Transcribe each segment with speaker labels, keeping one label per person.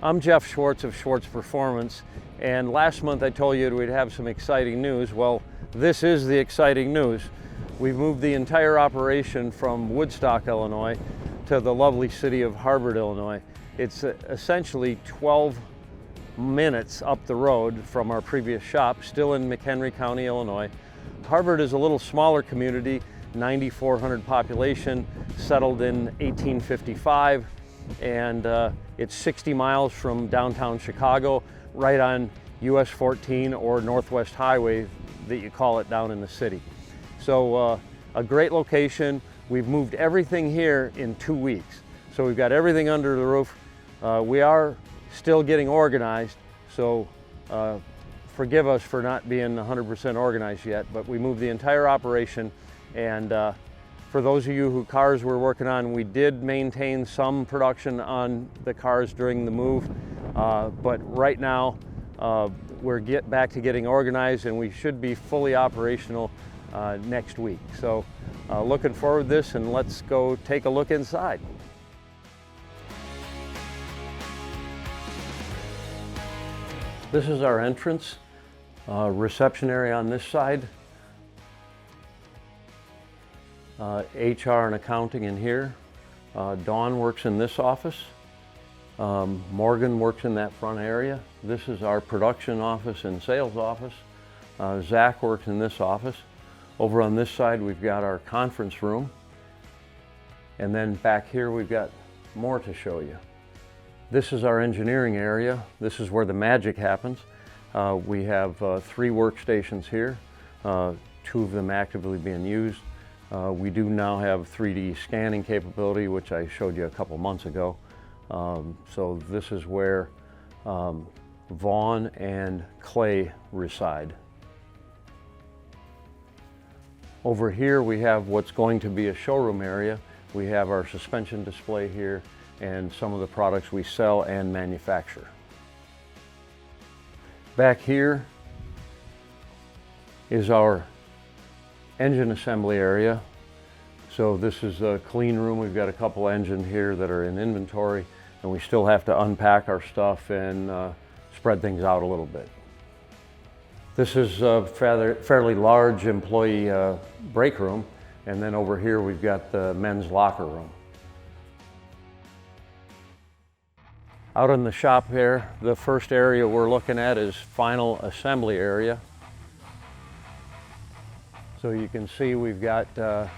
Speaker 1: I'm Jeff Schwartz of Schwartz Performance, and last month I told you we'd have some exciting news. Well, this is the exciting news. We've moved the entire operation from Woodstock, Illinois to the lovely city of Harvard, Illinois. It's essentially 12 minutes up the road from our previous shop, still in McHenry County, Illinois. Harvard is a little smaller community, 9,400 population, settled in 1855, and it's 60 miles from downtown Chicago, right on US 14 or Northwest Highway that you call it down in the city. So a great location. We've moved everything here in 2 weeks. So we've got everything under the roof. We are still getting organized, so forgive us for not being 100% organized yet, but we moved the entire operation. And for those of you whose cars we're working on, we did maintain some production on the cars during the move, but right now we're back to getting organized, and we should be fully operational next week. So looking forward to this, and let's go take a look inside. This is our entrance, reception area on this side. HR and accounting in here. Dawn works in this office. Morgan works in that front area. This is our production office and sales office. Zach works in this office. Over on this side we've got our conference room. And then back here we've got more to show you. This is our engineering area. This is where the magic happens. We have 3 workstations here, 2 of them actively being used. We do now have 3D scanning capability, which I showed you a couple months ago. So this is where Vaughn and Clay reside. Over here we have what's going to be a showroom area. We have our suspension display here and some of the products we sell and manufacture. Back here is our engine assembly area. So this is a clean room. We've got a couple engines here that are in inventory, and we still have to unpack our stuff and spread things out a little bit. This is a fairly large employee break room, and then over here we've got the men's locker room. Out in the shop here, the first area we're looking at is final assembly area. So you can see we've got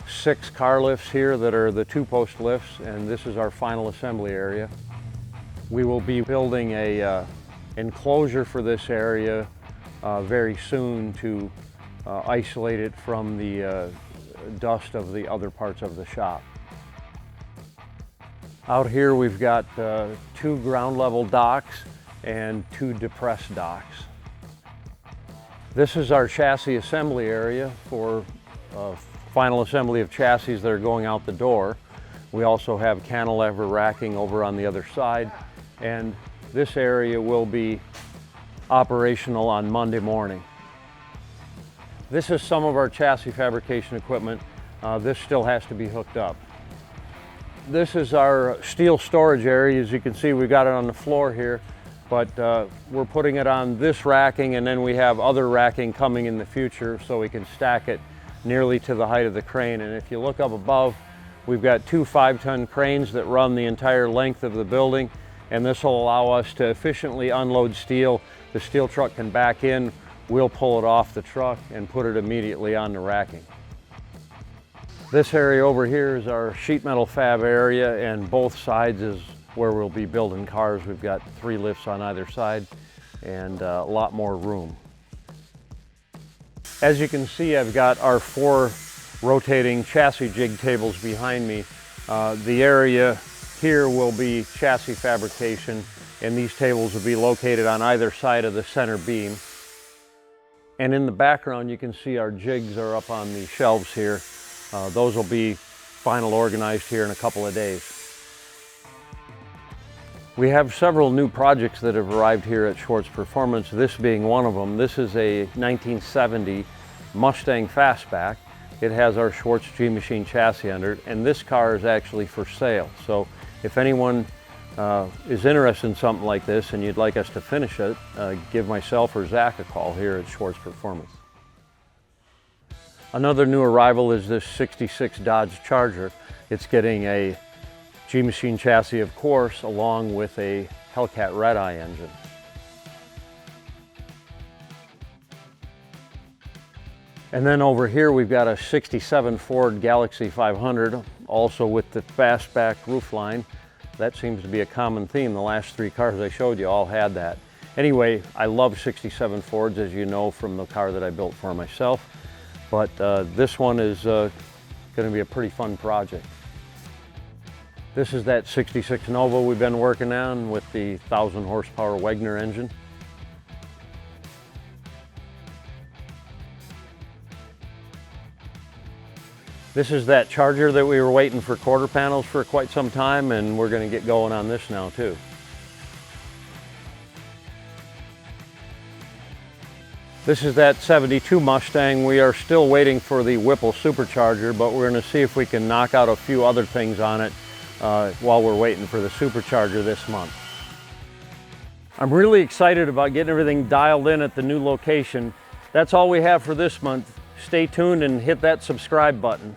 Speaker 1: 6 car lifts here that are the 2-post lifts, and this is our final assembly area. We will be building a enclosure for this area very soon to isolate it from the dust of the other parts of the shop. Out here we've got 2 ground level docks and 2 depressed docks. This is our chassis assembly area for final assembly of chassis that are going out the door. We also have cantilever racking over on the other side, and this area will be operational on Monday morning. This is some of our chassis fabrication equipment. This still has to be hooked up. This is our steel storage area. As you can see, we've got it on the floor here, but we're putting it on this racking, and then we have other racking coming in the future so we can stack it nearly to the height of the crane. And if you look up above, we've got 2 5-ton cranes that run the entire length of the building, and this will allow us to efficiently unload steel. The steel truck can back in, we'll pull it off the truck and put it immediately on the racking. This area over here is our sheet metal fab area, and both sides is where we'll be building cars. We've got 3 lifts on either side and a lot more room. As you can see, I've got our 4 rotating chassis jig tables behind me. The area here will be chassis fabrication, and these tables will be located on either side of the center beam. And in the background you can see our jigs are up on the shelves here. Those will be final organized here in a couple of days. We have several new projects that have arrived here at Schwartz Performance, this being one of them. This is a 1970 Mustang fastback. It has our Schwartz G-Machine chassis under it, and this car is actually for sale. So if anyone is interested in something like this and you'd like us to finish it, give myself or Zach a call here at Schwartz Performance. Another new arrival is this 66 Dodge Charger. It's getting a G-Machine chassis, of course, along with a Hellcat Red-Eye engine. And then over here we've got a 67 Ford Galaxy 500, also with the fastback roofline. That seems to be a common theme. The last three cars I showed you all had that. Anyway, I love 67 Fords, as you know from the car that I built for myself. But this one is going to be a pretty fun project. This is that 66 Nova we've been working on with the 1,000 horsepower Wagner engine. This is that Charger that we were waiting for quarter panels for quite some time, and we're going to get going on this now too. This is that 72 Mustang. We are still waiting for the Whipple supercharger, but we're going to see if we can knock out a few other things on it while we're waiting for the supercharger this month. I'm really excited about getting everything dialed in at the new location. That's all we have for this month. Stay tuned and hit that subscribe button.